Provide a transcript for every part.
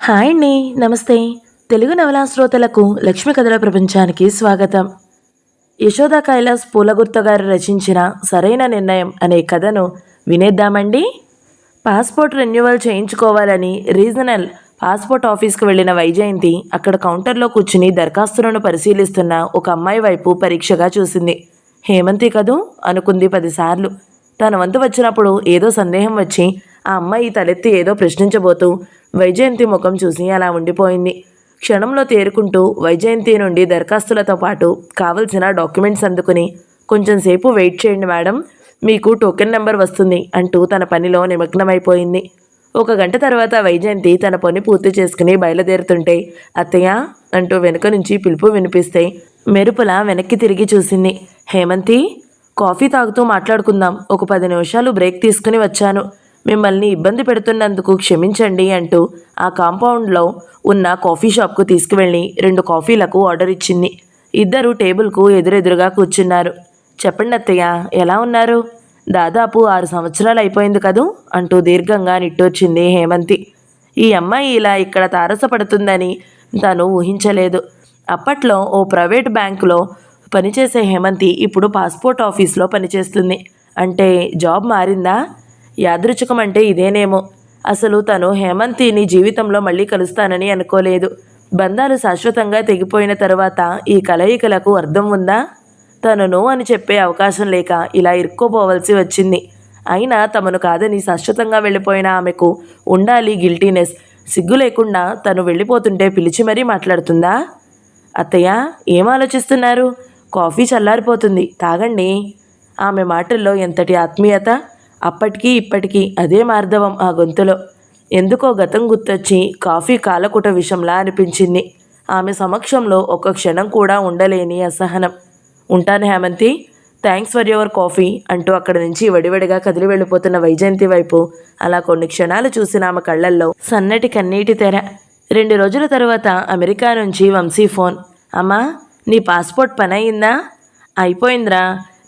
Hi అండి. నమస్తే. తెలుగు నవలా శ్రోతలకు లక్ష్మి కథల ప్రపంచానికి స్వాగతం. యశోద కైలాస్ పూలగుర్త గారు రచించిన సరైన నిర్ణయం అనే కథను వినేద్దామండి. పాస్పోర్ట్ రెన్యువల్ చేయించుకోవాలని రీజనల్ పాస్పోర్ట్ ఆఫీస్కి వెళ్ళిన వైజయంతి అక్కడ కౌంటర్లో కూర్చుని దరఖాస్తులను పరిశీలిస్తున్న ఒక అమ్మాయి వైపు పరీక్షగా చూసింది. హేమంతి కదూ అనుకుంది 10 సార్లు. తన వంతు వచ్చినప్పుడు ఏదో సందేహం వచ్చి ఆ అమ్మాయి తలెత్తి ఏదో ప్రశ్నించబోతూ వైజయంతి ముఖం చూసి అలా ఉండిపోయింది. క్షణంలో తేరుకుంటూ వైజయంతి నుండి దరఖాస్తులతో పాటు కావలసిన డాక్యుమెంట్స్ అందుకుని, కొంచెం సేపు వెయిట్ చేయండి మేడం, మీకు టోకెన్ నెంబర్ వస్తుంది అంటూ తన పనిలో నిమగ్నమైపోయింది. 1 గంట తర్వాత వైజయంతి తన పని పూర్తి చేసుకుని బయలుదేరుతుంటే అత్తయ్య అంటూ వెనుక నుంచి పిలుపు వినిపిస్తే మెరుపులా వెనక్కి తిరిగి చూసింది. హేమంతి, కాఫీ తాగుతూ మాట్లాడుకుందాం, ఒక 10 నిమిషాలు బ్రేక్ తీసుకుని వచ్చాను, మిమ్మల్ని ఇబ్బంది పెడుతున్నందుకు క్షమించండి అంటూ ఆ కాంపౌండ్లో ఉన్న కాఫీ షాప్కు తీసుకువెళ్ళి 2 కాఫీలకు ఆర్డర్ ఇచ్చింది. ఇద్దరు టేబుల్కు ఎదురెదురుగా కూర్చున్నారు. చెప్పండి అత్తయ్య, ఎలా ఉన్నారు? దాదాపు 6 సంవత్సరాలు అయిపోయింది కదూ అంటూ దీర్ఘంగా నిట్టూర్చింది హేమంతి. ఈ అమ్మాయి ఇలా ఇక్కడ తారసపడుతుందని తను ఊహించలేదు. అప్పట్లో ఓ ప్రైవేట్ బ్యాంకులో పనిచేసే హేమంతి ఇప్పుడు పాస్పోర్ట్ ఆఫీస్లో పనిచేస్తుంది. అంటే జాబ్ మారిందా? యాదృచ్ఛికం అంటే ఇదేనేమో. అసలు తను హేమంతిని జీవితంలో మళ్ళీ కలుస్తానని అనుకోలేదు. బంధాలు శాశ్వతంగా తెగిపోయిన తరువాత ఈ కలయికలకు అర్థం ఉందా? తను నో అని చెప్పే అవకాశం లేక ఇలా ఇరుక్కోపోవలసి వచ్చింది. అయినా తమను కాదని శాశ్వతంగా వెళ్ళిపోయిన ఆమెకు ఉండాలి గిల్టీనెస్. సిగ్గు లేకుండా తను వెళ్ళిపోతుంటే పిలిచి మరీ మాట్లాడుతుందా? అత్తయ్య, ఏం ఆలోచిస్తున్నారు? కాఫీ చల్లారిపోతుంది, తాగండి. ఆమె మాటల్లో ఎంతటి ఆత్మీయత! అప్పటికీ ఇప్పటికీ అదే మార్దవం ఆ గొంతులో. ఎందుకో గతం గుర్తొచ్చి కాఫీ కాలకుట విషంలా అనిపించింది. ఆమె సమక్షంలో ఒక్క క్షణం కూడా ఉండలేని అసహనం. ఉంటాను Hemanthi, thanks for your coffee అంటూ అక్కడి నుంచి వడివడిగా కదిలి వెళ్ళిపోతున్న వైజయంతి వైపు అలా కొన్ని క్షణాలు చూసిన ఆమె కళ్ళల్లో సన్నటి కన్నీటి తెర. 2 రోజుల తరువాత అమెరికా నుంచి వంశీ ఫోన్. అమ్మా, నీ పాస్పోర్ట్ పని అయిందా? అయిపోయిందిరా,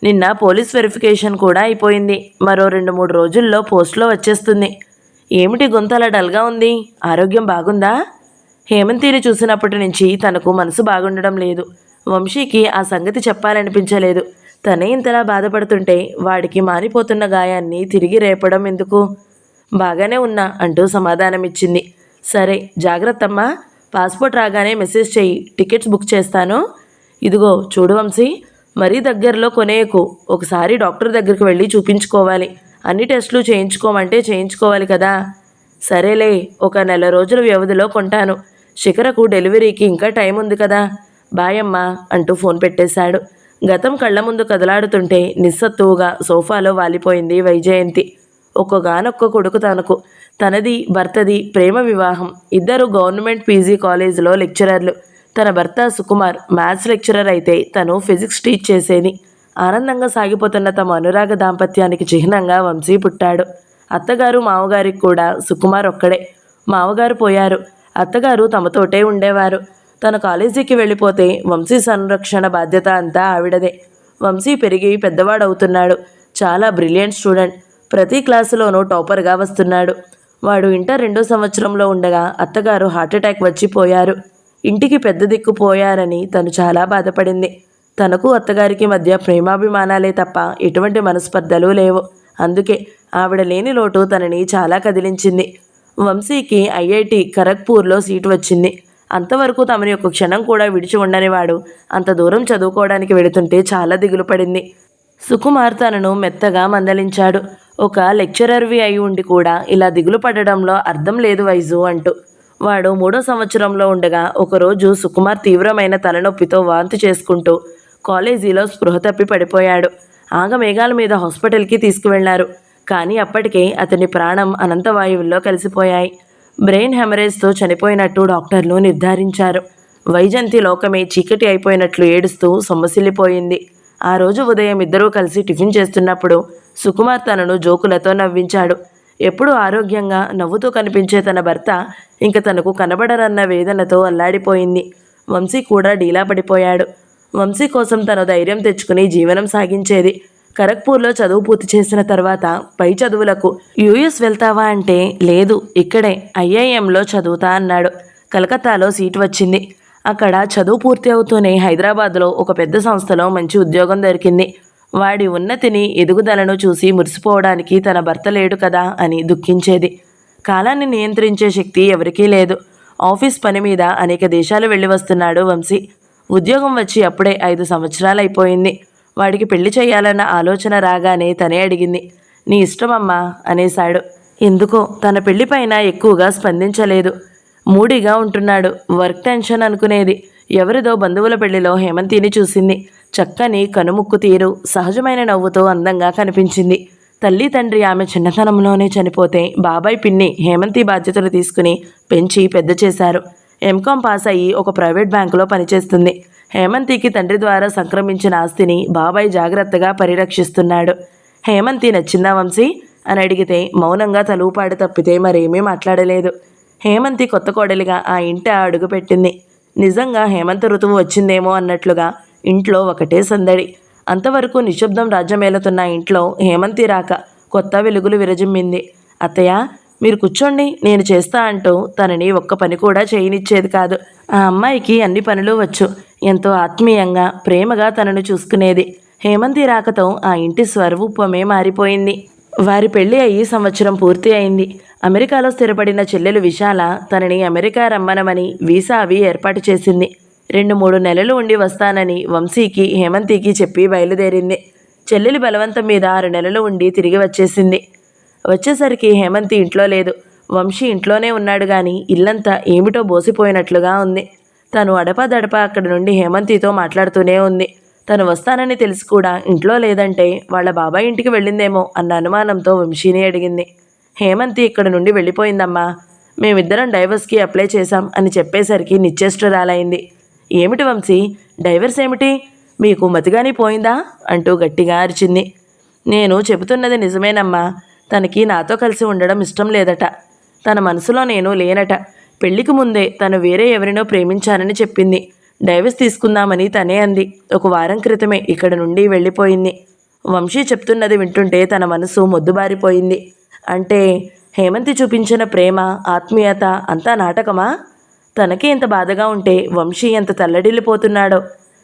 నిన్న పోలీస్ వెరిఫికేషన్ కూడా అయిపోయింది. మరో 2-3 రోజుల్లో పోస్ట్లో వచ్చేస్తుంది. ఏమిటి గొంతలా డల్గా ఉంది? ఆరోగ్యం బాగుందా? హేమంతిని చూసినప్పటి నుంచి తనకు మనసు బాగుండడం లేదు. వంశీకి ఆ సంగతి చెప్పాలనిపించలేదు. తనే ఇంతలా బాధపడుతుంటే వాడికి మానిపోతున్న గాయాన్ని తిరిగి రేపడం ఎందుకు? బాగానే ఉన్నా అంటూ సమాధానమిచ్చింది. సరే, జాగ్రత్తమ్మా, పాస్పోర్ట్ రాగానే మెసేజ్ చెయ్యి, టికెట్స్ బుక్ చేస్తాను. ఇదిగో చూడు వంశీ, మరీ దగ్గరలో కొనేయకు. ఒకసారి డాక్టర్ దగ్గరికి వెళ్ళి చూపించుకోవాలి. అన్ని టెస్టులు చేయించుకోమంటే చేయించుకోవాలి కదా. సరేలే, ఒక నెల రోజుల వ్యవధిలో కొంటాను. శిఖరకు డెలివరీకి ఇంకా టైం ఉంది కదా. బాయ్ అమ్మా అంటూ ఫోన్ పెట్టేశాడు. గతం కళ్ళ ముందు కదలాడుతుంటే నిస్సత్తువుగా సోఫాలో వాలిపోయింది వైజయంతి. ఒక్కగానొక్క కొడుకు తనకు. తనది భర్తది ప్రేమ వివాహం. ఇద్దరు గవర్నమెంట్ పీజీ కాలేజీలో లెక్చరర్లు. తన భర్త సుకుమార్ మ్యాథ్స్ లెక్చరర్ అయితే తను ఫిజిక్స్ టీచ్ చేసేది. ఆనందంగా సాగిపోతున్న తమ అనురాగ దాంపత్యానికి చిహ్నంగా వంశీ పుట్టాడు. అత్తగారు మామగారికి కూడా సుకుమార్ ఒక్కడే. మామగారు పోయారు. అత్తగారు తమతోటే ఉండేవారు. తన కాలేజీకి వెళ్ళిపోతే వంశీ సంరక్షణ బాధ్యత అంతా ఆవిడదే. వంశీ పెరిగి పెద్దవాడవుతున్నాడు. చాలా బ్రిలియంట్ స్టూడెంట్. ప్రతి క్లాసులోనూ టాపర్గా వస్తున్నాడు. వాడు ఇంటర్ 2వ సంవత్సరంలో ఉండగా అత్తగారు హార్ట్అటాక్ వచ్చి పోయారు. ఇంటికి పెద్ద దిక్కు పోయారని తను చాలా బాధపడింది. తనకు అత్తగారికి మధ్య ప్రేమాభిమానాలే తప్ప ఎటువంటి మనస్పర్ధలు లేవు. అందుకే ఆవిడ లేని లోటు తనని చాలా కదిలించింది. వంశీకి ఐఐటి ఖరగ్పూర్లో సీటు వచ్చింది. అంతవరకు తమని ఒక క్షణం కూడా విడిచి ఉండనివాడు అంత దూరం చదువుకోవడానికి వెళుతుంటే చాలా దిగులు పడింది. సుకుమార్ తనను మెత్తగా మందలించాడు. ఒక లెక్చరర్వి అయి ఉండి కూడా ఇలా దిగులు పడడంలో అర్థం లేదు వైజు అంటూ. వాడు 3వ సంవత్సరంలో ఉండగా ఒకరోజు సుకుమార్ తీవ్రమైన తలనొప్పితో వాంతి చేసుకుంటూ కాలేజీలో స్పృహ తప్పి పడిపోయాడు. ఆగమేఘాల మీద హాస్పిటల్కి తీసుకువెళ్లారు. కానీ అప్పటికే అతని ప్రాణం అనంతవాయువుల్లో కలిసిపోయాయి. బ్రెయిన్ హెమరేజ్తో చనిపోయినట్టు డాక్టర్లు నిర్ధారించారు. వైజంతి లోకమే చీకటి అయిపోయినట్లు ఏడుస్తూ సొమ్మసిల్లిపోయింది. ఆ రోజు ఉదయం ఇద్దరూ కలిసి టిఫిన్ చేస్తున్నప్పుడు సుకుమార్ తనను జోకులతో నవ్వించాడు. ఎప్పుడూ ఆరోగ్యంగా నవ్వుతూ కనిపించే తన భర్త ఇంక తనకు కనబడరన్న వేదనతో అల్లాడిపోయింది. వంశీ కూడా డీలా పడిపోయాడు. వంశీ కోసం తను ధైర్యం తెచ్చుకుని జీవనం సాగించేది. ఖరగ్పూర్లో చదువు పూర్తి చేసిన తర్వాత పై చదువులకు యుఎస్ వెళ్తావా అంటే లేదు, ఇక్కడే ఐఐఎంలో చదువుతా అన్నాడు. కలకత్తాలో సీటు వచ్చింది. అక్కడ చదువు పూర్తి అవుతూనే హైదరాబాద్లో ఒక పెద్ద సంస్థలో మంచి ఉద్యోగం దొరికింది. వాడి ఉన్నతిని ఎదుగుదలను చూసి మురిసిపోవడానికి తన భర్త లేడు కదా అని దుఃఖించేది. కాలాన్ని నియంత్రించే శక్తి ఎవరికీ లేదు. ఆఫీస్ పని మీద అనేక దేశాలు వెళ్ళి వస్తున్నాడు వంశీ. ఉద్యోగం వచ్చి అప్పుడే 5 సంవత్సరాలైపోయింది. వాడికి పెళ్లి చేయాలన్న ఆలోచన రాగానే తనే అడిగింది. నీ ఇష్టమమ్మా అనేశాడు. ఎందుకో తన పెళ్లిపైన ఎక్కువగా స్పందించలేదు. మూడీగా ఉంటున్నాడు. వర్క్ టెన్షన్ అనుకునేది. ఎవరిదో బంధువుల పెళ్లిలో హేమంతిని చూసింది. చక్కని కనుముక్కు తీరు, సహజమైన నవ్వుతో అందంగా కనిపించింది. తల్లి తండ్రి ఆమె చిన్నతనంలోనే చనిపోతే బాబాయ్ పిన్ని హేమంతి బాధ్యతలు తీసుకుని పెంచి పెద్ద చేశారు. ఎంకాం పాస్ అయ్యి ఒక ప్రైవేట్ బ్యాంకులో పనిచేస్తుంది. హేమంతికి తండ్రి ద్వారా సంక్రమించిన ఆస్తిని బాబాయ్ జాగ్రత్తగా పరిరక్షిస్తున్నాడు. హేమంతి నచ్చిందా వంశీ అని అడిగితే మౌనంగా తలూపాడు తప్పితే మరేమీ మాట్లాడలేదు. హేమంతి కొత్త కోడలిగా ఆ ఇంట అడుగుపెట్టింది. నిజంగా హేమంత ఋతువు వచ్చిందేమో అన్నట్లుగా ఇంట్లో ఒకటే సందడి. అంతవరకు నిశ్శబ్దం రాజ్యమేలుతున్న ఇంట్లో హేమంతి రాక కొత్త వెలుగులు విరజిమ్మింది. అత్తయ్య, మీరు కూర్చోండి, నేను చేస్తా అంటూ తనని ఒక్క పని కూడా చేయనిచ్చేది కాదు. ఆ అమ్మాయికి అన్ని పనులు వచ్చు. ఎంతో ఆత్మీయంగా ప్రేమగా తనను చూసుకునేది. హేమంతి రాకతో ఆ ఇంటి స్వరూపమే మారిపోయింది. వారి పెళ్లి అయ్యి సంవత్సరం పూర్తి అయింది. అమెరికాలో స్థిరపడిన చెల్లెలు విశాల తనని అమెరికా రమ్మనమని వీసా అవి ఏర్పాటు చేసింది. 2-3 నెలలు ఉండి వస్తానని వంశీకి హేమంతికి చెప్పి బయలుదేరింది. చెల్లెలి బలవంతం మీద 6 నెలలు ఉండి తిరిగి వచ్చేసింది. వచ్చేసరికి హేమంతి ఇంట్లో లేదు. వంశీ ఇంట్లోనే ఉన్నాడు గాని ఇల్లంతా ఏమిటో బోసిపోయినట్లుగా ఉంది. తను అడపాదడపా అక్కడి నుండి హేమంతితో మాట్లాడుతూనే ఉంది. తను వస్తానని తెలిసి కూడా ఇంట్లో లేదంటే వాళ్ళ బాబాయ్ ఇంటికి వెళ్ళిందేమో అన్న అనుమానంతో వంశీని అడిగింది. హేమంతి ఇక్కడ నుండి వెళ్ళిపోయిందమ్మా. మేమిద్దరం డైవర్స్కి అప్లై చేశాం అని చెప్పేసరికి నిశ్చేష్టురాలైంది. ఏమిటి వంశీ, డైవర్స్ ఏమిటి? మీకు మతిగాని పోయిందా అంటూ గట్టిగా అరిచింది. నేను చెబుతున్నది నిజమేనమ్మా. తనకి నాతో కలిసి ఉండడం ఇష్టం లేదట. తన మనసులో నేను లేనట. పెళ్లికి ముందే తను వేరే ఎవరినో ప్రేమించానని చెప్పింది. డైవర్స్ తీసుకుందామని తనే అంది. 1 వారం క్రితమే ఇక్కడ నుండి వెళ్ళిపోయింది. వంశీ చెప్తున్నది వింటుంటే తన మనసు మొద్దుబారిపోయింది. అంటే హేమంతి చూపించిన ప్రేమ, ఆత్మీయత అంతా నాటకమా? తనకి ఎంత బాధగా ఉంటే వంశీ ఎంత తల్లడిల్లిపోతున్నాడో.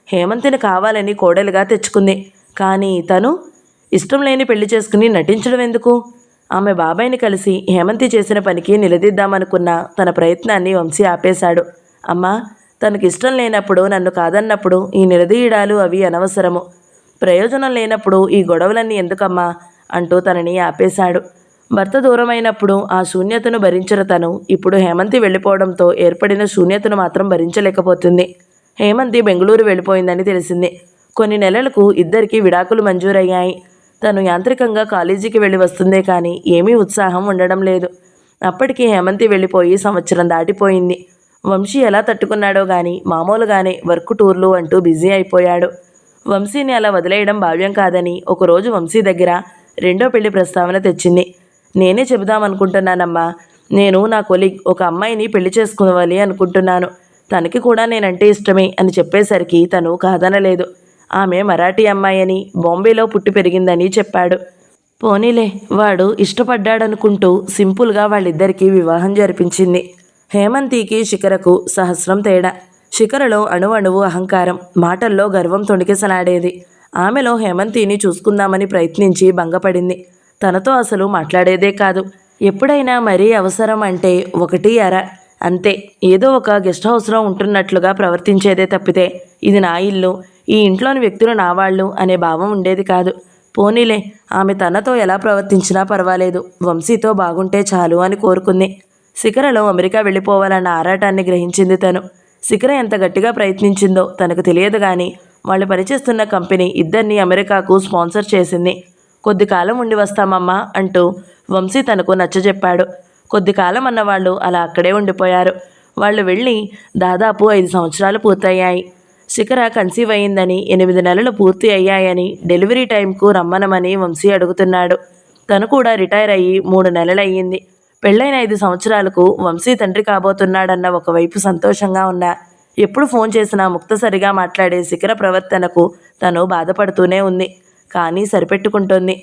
హేమంతిని కావాలని కోడలుగా తెచ్చుకుంది. కానీ తను ఇష్టం లేని పెళ్లి చేసుకుని నటించడం ఎందుకు? ఆమె బాబాయ్ని కలిసి హేమంతి చేసిన పనికి నిలదీద్దామనుకున్న తన ప్రయత్నాన్ని వంశీ ఆపేశాడు. అమ్మా, తనకి ఇష్టం లేనప్పుడు, నన్ను కాదన్నప్పుడు ఈ నిలదీయడాలు అవి అనవసరము. ప్రయోజనం లేనప్పుడు ఈ గొడవలన్నీ ఎందుకమ్మా అంటూ తనని ఆపేశాడు. భర్త దూరమైనప్పుడు ఆ శూన్యతను భరించిన తను ఇప్పుడు హేమంతి వెళ్ళిపోవడంతో ఏర్పడిన శూన్యతను మాత్రం భరించలేకపోతుంది. హేమంతి బెంగళూరు వెళ్ళిపోయిందని తెలిసింది. కొన్ని నెలలకు ఇద్దరికీ విడాకులు మంజూరయ్యాయి. తను యాంత్రికంగా కాలేజీకి వెళ్ళి వస్తుందే కానీ ఏమీ ఉత్సాహం ఉండడం లేదు. అప్పటికి హేమంతి వెళ్ళిపోయి సంవత్సరం దాటిపోయింది. వంశీ ఎలా తట్టుకున్నాడో గాని మామూలుగానే వర్క్ టూర్లు అంటూ బిజీ అయిపోయాడు. వంశీని అలా వదిలేయడం భావ్యం కాదని ఒకరోజు వంశీ దగ్గర 2వ పెళ్లి ప్రస్తావన తెచ్చింది. నేనే చెబుదామనుకుంటున్నానమ్మా. నేను నా కొలీగ్ ఒక అమ్మాయిని పెళ్లి చేసుకోవాలి అనుకుంటున్నాను. తనకి కూడా నేనంటే ఇష్టమే అని చెప్పేసరికి తను కాదనలేదు. ఆమె మరాఠీ అమ్మాయి అని, బాంబేలో పుట్టి పెరిగిందని చెప్పాడు. పోనీలే, వాడు ఇష్టపడ్డాడనుకుంటూ సింపుల్గా వాళ్ళిద్దరికీ వివాహం జరిపించింది. హేమంతికి శిఖరకు సహస్రం తేడా. శిఖరలో అణువణువు అహంకారం, మాటల్లో గర్వం తొణికిసలాడేది. ఆమెలో హేమంతిని చూసుకుందామని ప్రయత్నించి భంగపడింది. తనతో అసలు మాట్లాడేదే కాదు. ఎప్పుడైనా మరీ అవసరం అంటే 1 అర అంతే. ఏదో ఒక గెస్ట్ హౌస్లో ఉంటున్నట్లుగా ప్రవర్తించేదే తప్పితే ఇది నా ఇల్లు, ఈ ఇంట్లోని వ్యక్తులు నా వాళ్ళు అనే భావం ఉండేది కాదు. పోనీలే, ఆమె తనతో ఎలా ప్రవర్తించినా పర్వాలేదు, వంశీతో బాగుంటే చాలు అని కోరుకుంది. శిఖరలో అమెరికా వెళ్ళిపోవాలన్న ఆరాటాన్ని గ్రహించింది తను. శిఖర ఎంత గట్టిగా ప్రయత్నించిందో తనకు తెలియదు కానీ వాళ్ళు పనిచేస్తున్న కంపెనీ ఇద్దరిని అమెరికాకు స్పాన్సర్ చేసింది. కొద్ది కాలం ఉండి వస్తామమ్మా అంటూ వంశీ తనకు నచ్చజెప్పాడు. కొద్ది కాలం అన్నవాళ్ళు అలా అక్కడే ఉండిపోయారు. వాళ్ళు వెళ్ళి దాదాపు 5 సంవత్సరాలు పూర్తయ్యాయి. శిఖర కన్సీవ్ అయ్యిందని, 8 నెలలు పూర్తి అయ్యాయని, డెలివరీ టైంకు రమ్మనమని వంశీ అడుగుతున్నాడు. తను కూడా రిటైర్ అయ్యి 3 నెలలయ్యింది. పెళ్ళైన 5 సంవత్సరాలకు వంశీ తండ్రి కాబోతున్నాడన్న ఒకవైపు సంతోషంగా ఉన్నా, ఎప్పుడు ఫోన్ చేసినా ముక్తసరిగా మాట్లాడే శిఖర ప్రవర్తనకు తను బాధపడుతూనే ఉంది. కానీ సరిపెట్టుకుంటోంది.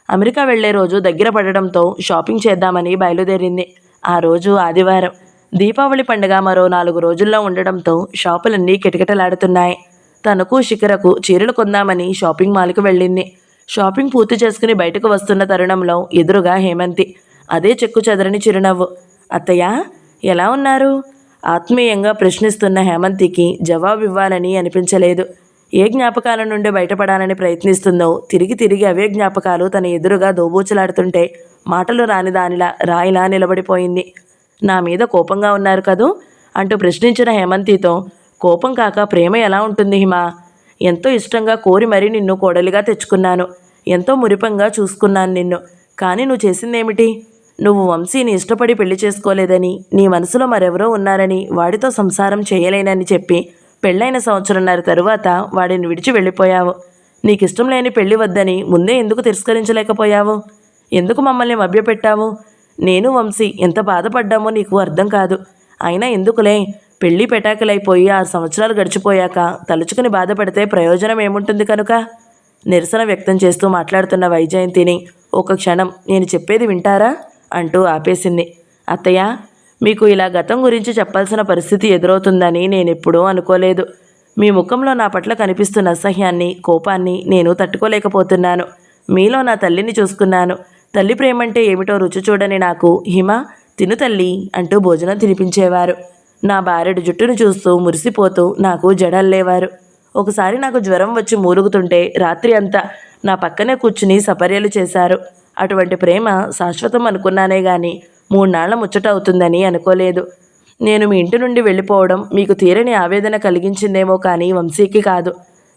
అమెరికా వెళ్లే రోజు దగ్గర పడడంతో షాపింగ్ చేద్దామని బయలుదేరింది. ఆ రోజు ఆదివారం. దీపావళి పండుగ మరో 4 రోజుల్లో ఉండడంతో షాపులన్నీ కిటకిటలాడుతున్నాయి. తనకు శిఖరకు చీరలు కొందామని షాపింగ్ మాల్కి వెళ్ళింది. షాపింగ్ పూర్తి చేసుకుని బయటకు వస్తున్న తరుణంలో ఎదురుగా హేమంతి. అదే చెక్కు చెదరని చిరునవ్వు. అత్తయ్య, ఎలా ఉన్నారు? ఆత్మీయంగా ప్రశ్నిస్తున్న హేమంతికి జవాబివ్వాలని అనిపించలేదు. ఏ జ్ఞాపకాల నుండి బయటపడాలని ప్రయత్నిస్తుందో తిరిగి తిరిగి అవే జ్ఞాపకాలు తన ఎదురుగా దోబూచులాడుతుంటే మాటలు రాని దానిలా రాయిలా నిలబడిపోయింది. నా మీద కోపంగా ఉన్నారు కదూ అంటూ ప్రశ్నించిన హేమంతితో, కోపం కాక ప్రేమ ఎలా ఉంటుంది హిమా? ఎంతో ఇష్టంగా కోరి మరీ నిన్ను కోడలిగా తెచ్చుకున్నాను. ఎంతో మురిపంగా చూసుకున్నాను నిన్ను. కానీ నువ్వు చేసిందేమిటి? నువ్వు వంశీని ఇష్టపడి పెళ్లి చేసుకోలేదని, నీ మనసులో మరెవరో ఉన్నారని, వాడితో సంసారం చేయలేనని చెప్పి పెళ్ళైన 1.5 సంవత్సరం తరువాత వాడిని విడిచి వెళ్ళిపోయావు. నీకిష్టం లేని పెళ్లి వద్దని ముందే ఎందుకు తిరస్కరించలేకపోయావు? ఎందుకు మమ్మల్ని మభ్యపెట్టావు? నేను వంశీ ఎంత బాధపడ్డామో నీకు అర్థం కాదు. అయినా ఎందుకులే, పెళ్లి పెటాకులైపోయి 6 సంవత్సరాలు గడిచిపోయాక తలుచుకుని బాధపడితే ప్రయోజనం ఏముంటుంది కనుక? నిరసన వ్యక్తం చేస్తూ మాట్లాడుతున్న వైజయంతిని ఒక క్షణం నేను చెప్పేది వింటారా అంటూ ఆపేసింది. అత్తయ్య, మీకు ఇలా గతం గురించి చెప్పాల్సిన పరిస్థితి ఎదురవుతుందని నేనెప్పుడూ అనుకోలేదు. మీ ముఖంలో నా పట్ల కనిపిస్తున్న అసహ్యాన్ని, కోపాన్ని నేను తట్టుకోలేకపోతున్నాను. మీలో నా తల్లిని చూసుకున్నాను. తల్లి ప్రేమంటే ఏమిటో రుచి చూడని నాకు హిమ, తిను తల్లి అంటూ భోజనం తినిపించేవారు. నా భార్యడు జుట్టును చూస్తూ మురిసిపోతూ నాకు జడల్లేవారు. ఒకసారి నాకు జ్వరం వచ్చి మూలుగుతుంటే రాత్రి అంతా నా పక్కనే కూర్చుని సపర్యలు చేశారు. అటువంటి ప్రేమ శాశ్వతం అనుకున్నానే గాని 3 నాళ్ల ముచ్చట అవుతుందని అనుకోలేదు. నేను మీ ఇంటి నుండి వెళ్ళిపోవడం మీకు తీరని ఆవేదన కలిగించిందేమో కానీ వంశీకి కాదు.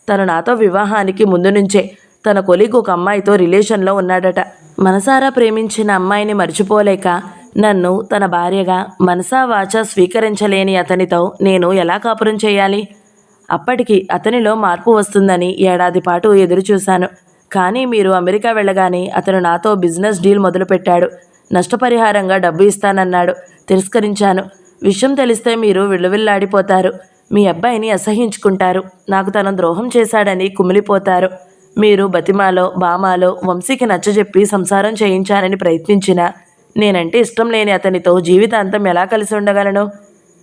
తను నాతో వివాహానికి ముందు నుంచే తన కొలీగ్ ఒక అమ్మాయితో రిలేషన్లో ఉన్నాడట. మనసారా ప్రేమించిన అమ్మాయిని మర్చిపోలేక నన్ను తన భార్యగా మనసా వాచా స్వీకరించలేని అతనితో నేను ఎలా కాపురం చేయాలి? అప్పటికి అతనిలో మార్పు వస్తుందని 1 ఏడాది పాటు ఎదురుచూశాను. కానీ మీరు అమెరికా వెళ్ళగానే అతను నాతో బిజినెస్ డీల్ మొదలుపెట్టాడు. నష్టపరిహారంగా డబ్బు ఇస్తానన్నాడు. తిరస్కరించాను. విషయం తెలిస్తే మీరు విలువిల్లాడిపోతారు. మీ అబ్బాయిని అసహ్యించుకుంటారు. నాకు తన ద్రోహం చేశాడని కుమిలిపోతారు. మీరు బతిమాలో బామాలో వంశీకి నచ్చజెప్పి సంసారం చేయించాలని ప్రయత్నించినా నేనంటే ఇష్టం లేని అతనితో జీవితాంతం ఎలా కలిసి ఉండగలను?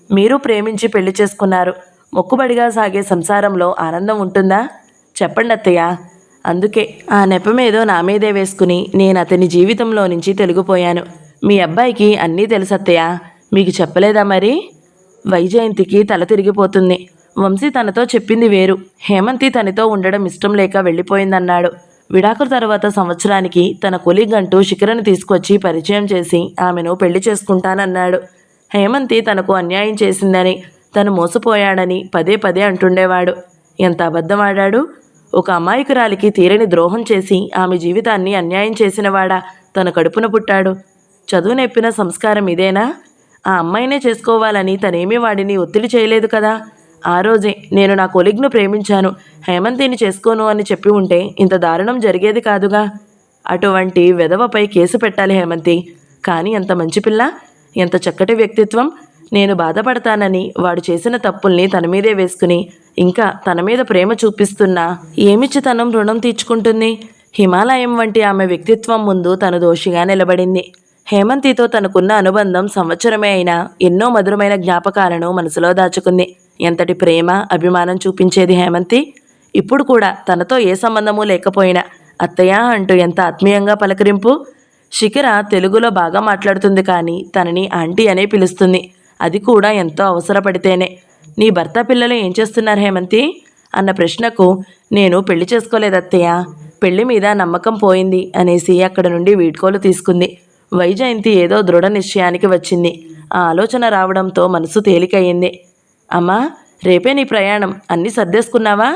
మీరు ప్రేమించి పెళ్లి చేసుకున్నారు. మొక్కుబడిగా సాగే సంసారంలో ఆనందం ఉంటుందా? చెప్పండి అత్తయ్య. అందుకే ఆ నెపమేదో నా మీదే వేసుకుని నేను అతని జీవితంలో నుంచి తొలగిపోయాను. మీ అబ్బాయికి అన్నీ తెలుసత్తయ్య, మీకు చెప్పలేదా మరి? వైజయంతికి తల తిరిగిపోతుంది. వంశీ తనతో చెప్పింది వేరు. హేమంతి తనతో ఉండడం ఇష్టం లేక వెళ్ళిపోయిందన్నాడు. విడాకుల తర్వాత సంవత్సరానికి తన కొలీగ్ అంటూ శిఖరను తీసుకొచ్చి పరిచయం చేసి ఆమెను పెళ్లి చేసుకుంటానన్నాడు. హేమంతి తనకు అన్యాయం చేసిందని, తను మోసపోయాడని పదే పదే అంటుండేవాడు. ఎంత అబద్ధమాడాడు! ఒక అమాయకురాలికి తీరని ద్రోహం చేసి ఆమె జీవితాన్ని అన్యాయం చేసినవాడా తన కడుపున పుట్టాడు. చదువు నెప్పిన సంస్కారం ఇదేనా? ఆ అమ్మాయినే చేసుకోవాలని తనేమీ వాడిని ఒత్తిడి చేయలేదు కదా. ఆ రోజే నేను నా కొలీగ్ను ప్రేమించాను, హేమంతిని చేసుకోను అని చెప్పి ఉంటే ఇంత దారుణం జరిగేది కాదుగా. అటువంటి వెధవపై కేసు పెట్టాలి హేమంతి. కానీ ఎంత మంచి పిల్ల, ఎంత చక్కటి వ్యక్తిత్వం. నేను బాధపడతానని వాడు చేసిన తప్పుల్ని తన మీదే వేసుకుని ఇంకా తన మీద ప్రేమ చూపిస్తున్నా ఏమిచ్చి తనం రుణం తీర్చుకుంటుంది? హిమాలయం వంటి ఆమె వ్యక్తిత్వం ముందు తను దోషిగా నిలబడింది. హేమంతితో తనకున్న అనుబంధం సంవత్సరమే అయినా ఎన్నో మధురమైన జ్ఞాపకాలను మనసులో దాచుకుంది. ఎంతటి ప్రేమ అభిమానం చూపించేది హేమంతి. ఇప్పుడు కూడా తనతో ఏ సంబంధమూ లేకపోయినా అత్తయ్య అంటూ ఎంత ఆత్మీయంగా పలకరింపు. శిఖర తెలుగులో బాగా మాట్లాడుతుంది కానీ తనని ఆంటీ అనే పిలుస్తుంది. అది కూడా ఎంతో అవసరపడితేనే. నీ భర్త పిల్లలు ఏం చేస్తున్నారు హేమంతి అన్న ప్రశ్నకు నేను పెళ్లి చేసుకోలేదత్తయ్య, పెళ్లి మీద నమ్మకం పోయింది అనేసి అక్కడ నుండి వీడ్కోలు తీసుకుంది. వైజయంతి ఏదో దృఢ నిశ్చయానికి వచ్చింది. ఆ ఆలోచన రావడంతో మనసు తేలికయ్యింది. అమ్మా, రేపే నీ ప్రయాణం. అన్నీ సర్దేసుకున్నావా?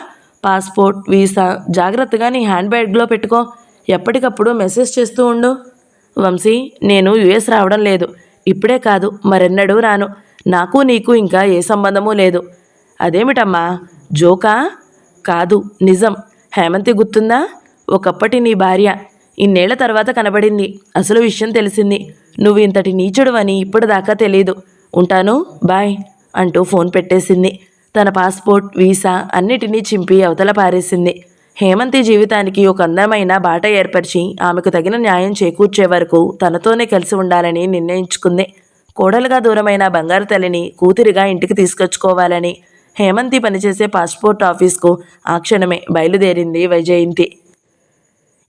పాస్పోర్ట్, వీసా జాగ్రత్తగా నీ హ్యాండ్ బ్యాగ్లో పెట్టుకో. ఎప్పటికప్పుడు మెసేజ్ చేస్తూ ఉండు. వంశీ, నేను యుఎస్ రావడం లేదు. ఇప్పుడే కాదు, మరెన్నడూ రాను. నాకు నీకు ఇంకా ఏ సంబంధమూ లేదు. అదేమిటమ్మా, జోకా? కాదు, నిజం. హేమంతి గుర్తుందా? ఒకప్పటి నీ భార్య. ఇన్నేళ్ల తర్వాత కనబడింది. అసలు విషయం తెలిసింది. నువ్వు ఇంతటి నీచుడు అని ఇప్పటిదాకా తెలీదు. ఉంటాను, బాయ్ అంటూ ఫోన్ పెట్టేసింది. తన పాస్పోర్ట్, వీసా అన్నిటినీ చింపి అవతల పారేసింది. హేమంతి జీవితానికి ఒక అందమైన బాట ఏర్పరిచి ఆమెకు తగిన న్యాయం చేకూర్చే వరకు తనతోనే కలిసి ఉండాలని నిర్ణయించుకుంది. కోడలుగా దూరమైన బంగారు తల్లిని కూతురిగా ఇంటికి తీసుకొచ్చుకోవాలని హేమంతి పనిచేసే పాస్పోర్ట్ ఆఫీస్కు ఆ క్షణమే బయలుదేరింది వైజయంతి.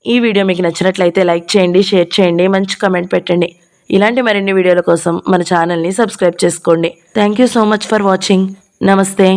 ఈ వీడియో మీకు నచ్చినట్లయితే లైక్ చేయండి, షేర్ చేయండి, మంచి కామెంట్ పెట్టండి. ఇలాంటి మరిన్ని వీడియోల కోసం మన ఛానల్ని సబ్స్క్రైబ్ చేసుకోండి. Thank you so much for watching. నమస్తే.